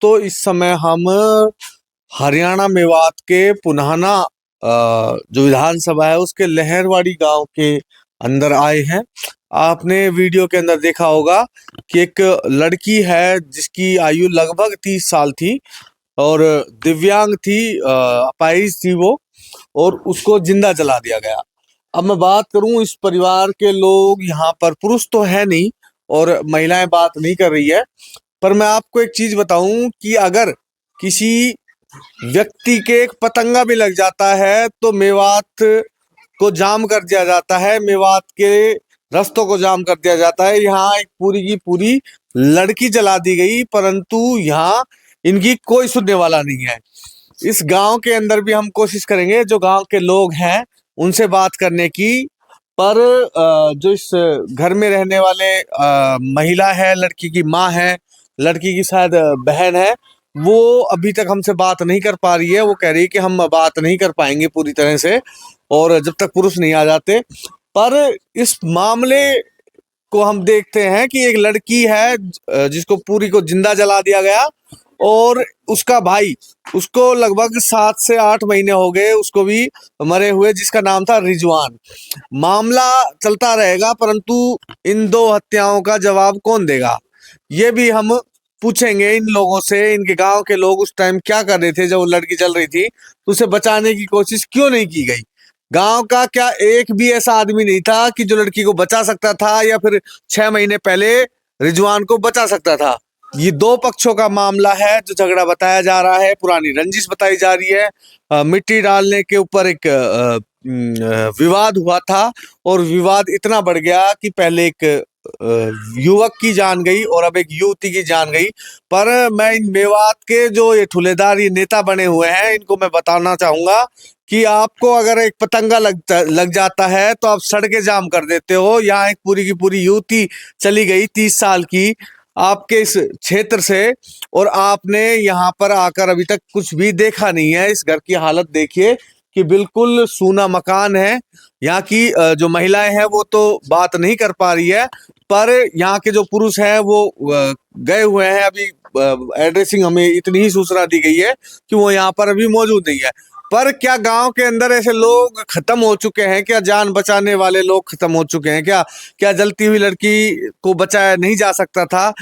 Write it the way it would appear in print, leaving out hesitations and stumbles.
दोस्तों इस समय हम हरियाणा मेवात के पुनाना जो विधानसभा है उसके लहरवाड़ी गांव के अंदर आए हैं। आपने वीडियो के अंदर देखा होगा कि एक लड़की है जिसकी आयु लगभग 30 साल थी और दिव्यांग थी, अपाहिज थी वो, और उसको जिंदा जला दिया गया। अब मैं बात करूं, इस परिवार के लोग यहाँ पर, पुरुष तो है नहीं और महिलाएं बात नहीं कर रही है, पर मैं आपको एक चीज बताऊं कि अगर किसी व्यक्ति के एक पतंगा भी लग जाता है तो मेवात को जाम कर दिया जाता है, मेवात के रास्तों को जाम कर दिया जाता है। यहाँ एक पूरी की पूरी लड़की जला दी गई, परंतु यहाँ इनकी कोई सुनने वाला नहीं है। इस गांव के अंदर भी हम कोशिश करेंगे जो गांव के लोग हैं उनसे बात करने की, पर जो इस घर में रहने वाले महिला है, लड़की की माँ है, लड़की की शायद बहन है, वो अभी तक हमसे बात नहीं कर पा रही है। वो कह रही है कि हम बात नहीं कर पाएंगे पूरी तरह से और जब तक पुरुष नहीं आ जाते। पर इस मामले को हम देखते हैं कि एक लड़की है जिसको पूरी को जिंदा जला दिया गया और उसका भाई, उसको लगभग 7 से 8 महीने हो गए उसको भी मरे हुए, जिसका नाम था रिजवान। मामला चलता रहेगा, परंतु इन दो हत्याओं का जवाब कौन देगा ये भी हम पूछेंगे इन लोगों से। इनके गांव के लोग उस टाइम क्या कर रहे थे जब वो लड़की चल रही थी, तो उसे बचाने की कोशिश क्यों नहीं की गई। गांव का क्या एक भी ऐसा आदमी नहीं था कि जो लड़की को बचा सकता था या फिर 6 महीने पहले रिजवान को बचा सकता था। ये दो पक्षों का मामला है जो झगड़ा बताया जा रहा है, पुरानी रंजिश बताई जा रही है। मिट्टी डालने के ऊपर एक विवाद हुआ था और विवाद इतना बढ़ गया कि पहले एक युवक की जान गई और अब एक युवती की जान गई। पर मैं इन मेवात के जो ये ठुलेदार, ये नेता बने हुए हैं, इनको मैं बताना चाहूंगा कि आपको अगर एक पतंगा लग जाता है तो आप सड़कें जाम कर देते हो। यहाँ एक पूरी की पूरी युवती चली गई 30 साल की आपके इस क्षेत्र से, और आपने यहाँ पर आकर अभी तक कुछ भी देखा नहीं है। इस घर की हालत देखिए कि बिल्कुल सूना मकान है। यहाँ की जो महिलाएं हैं वो तो बात नहीं कर पा रही है, पर यहाँ के जो पुरुष हैं वो गए हुए हैं। अभी एड्रेसिंग हमें इतनी ही सूचना दी गई है कि वो यहाँ पर अभी मौजूद नहीं है। पर क्या गांव के अंदर ऐसे लोग खत्म हो चुके हैं क्या? जान बचाने वाले लोग खत्म हो चुके हैं क्या? क्या जलती हुई लड़की को बचाया नहीं जा सकता था?